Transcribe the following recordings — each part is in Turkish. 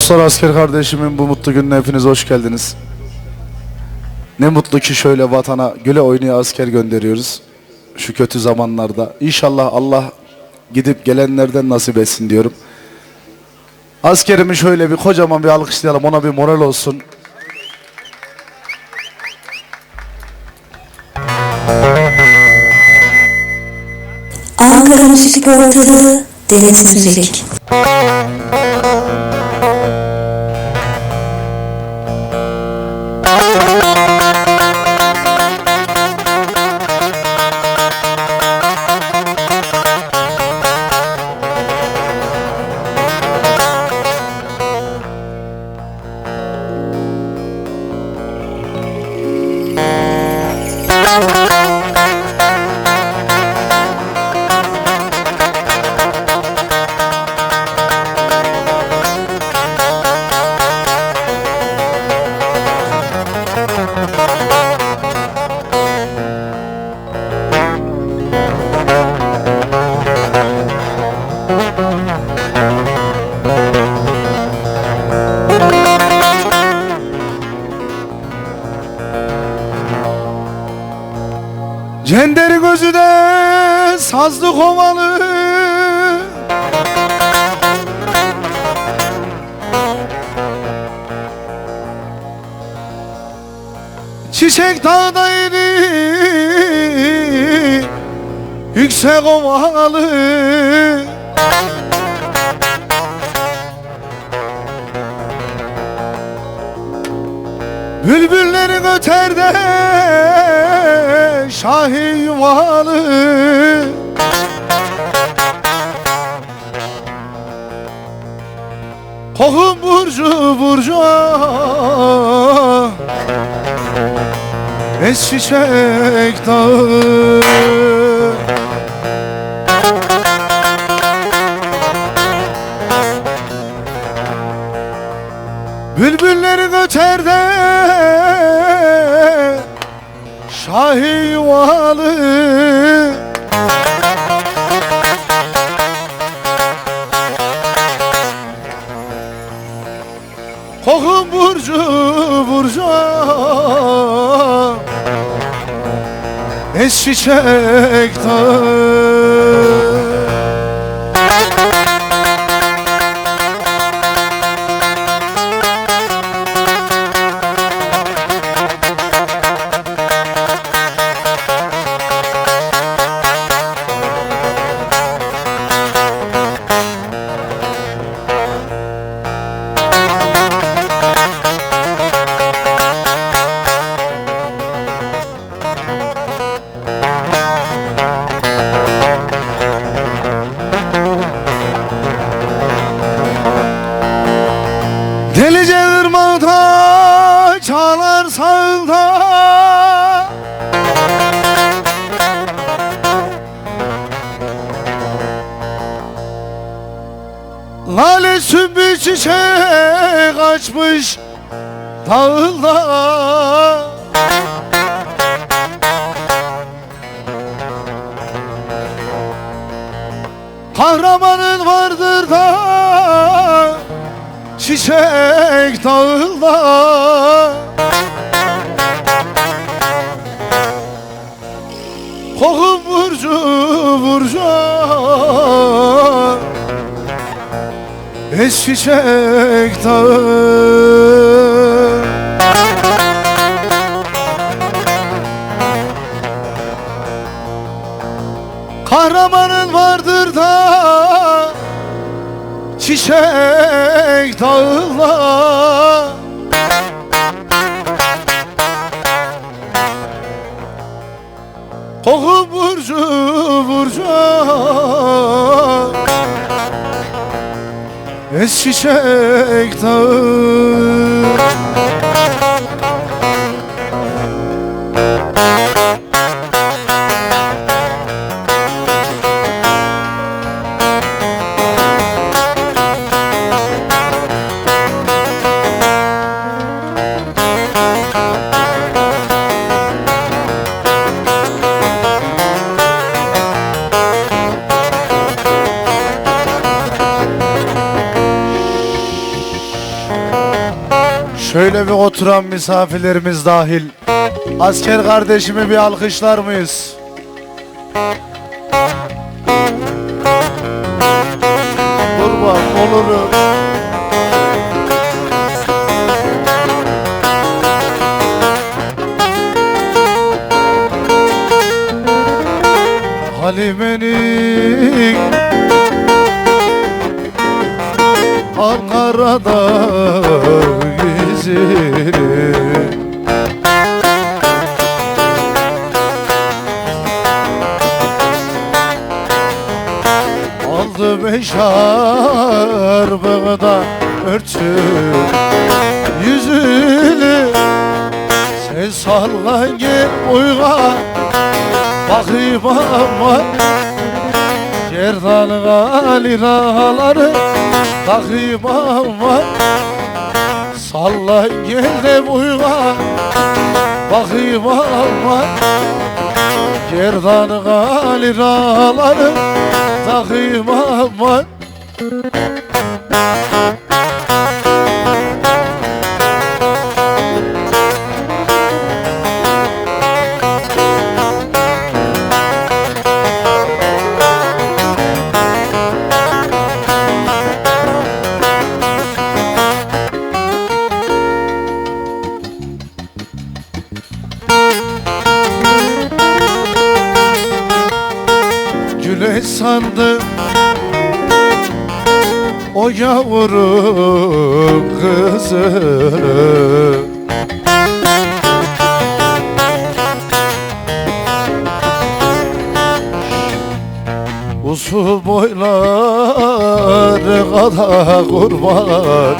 Dostlar, asker kardeşimin bu mutlu gününe hepiniz hoş geldiniz. Ne mutlu ki şöyle vatana güle oynaya asker gönderiyoruz şu kötü zamanlarda. İnşallah Allah gidip gelenlerden nasip etsin diyorum. Askerimi şöyle bir kocaman bir alkışlayalım, ona bir moral olsun. Ankara Müzik Portalı Deniz Müzik. Cender gözü de sazlı kovalı, çiçek dağdaydı yüksek ovalı. Bülbüllerin öterde şahi yuvalı. Kokun burcu burcu es çiçek dağı. Bülbüllerin öterde şahi yuvalı. Kokun burcu burcu es çiçek dağı. Delice ırmakta çağlar sağda, lale sümbül çiçek açmış dağılda. Kahramanın vardır da çiçek dağılda. Kokun burcu burcu es çiçek dağı. Kahramanın vardır da çiçek dağılda. Kokun burcu burcu es çiçek dağı. Şöyle bir oturan misafirlerimiz dahil asker kardeşimi bir alkışlar mıyız? Kurban olurum. Halime'nin Ankara'da yüzünü aldı beşar bağda örtü yüzünü. Sen salla gel uyga bakayım ama gerdan galiraları takayım ama salla gel de uyga bakayım ama gerdan galiraları takayım ama. Güleç sandım o yavru kızı, usul boyları kadar kurban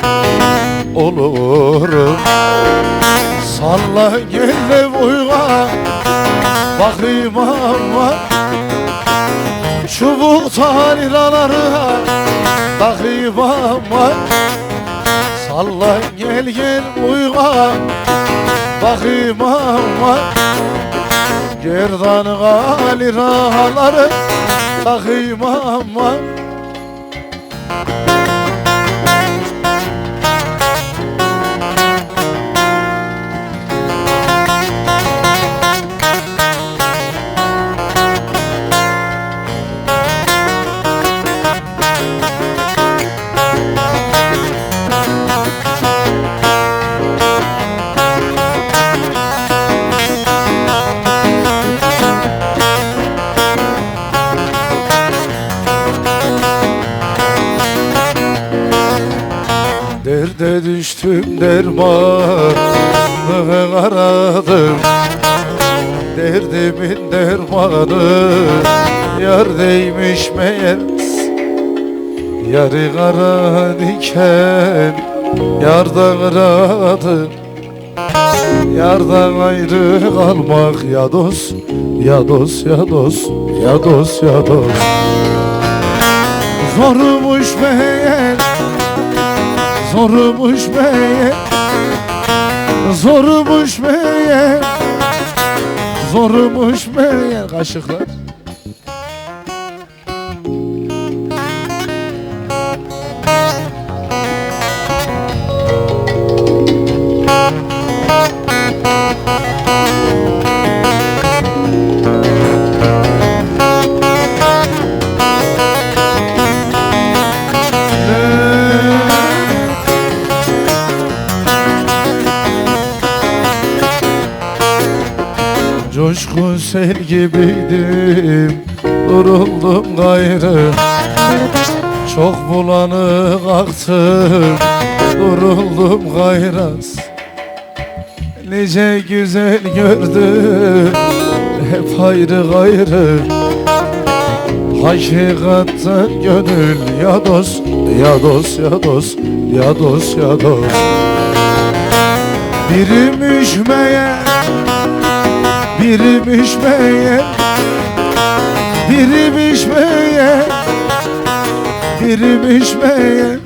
olurum. Salla gel de uyga bakayım ama çubuktan liraları takayım ama salla gel gel uyga bakayım ama gerdan galiraları takayım ama. Derde düştüm dermanı aradım, derdimin dermanı yar değmiş meğer. Yarı kara diken yardan aradım, yardan ayrı kalmak ya dost, ya dost, ya dost, ya dost, ya dost. Zormuş meğer, zormuş meğer, zormuş meğer, zormuş meğer. Kaşıklar. Coşkun sel gibiydim, duruldum gayrı. Çok bulanık aktım, duruldum gayraz. Nice güzel gördüm, hep ayrı gayrı. Hakikatten gönül ya dost, ya dost, ya dost, ya dost, ya dost. Birimiş meğer, birimiş meğer, birimiş meğer, birimiş meğer.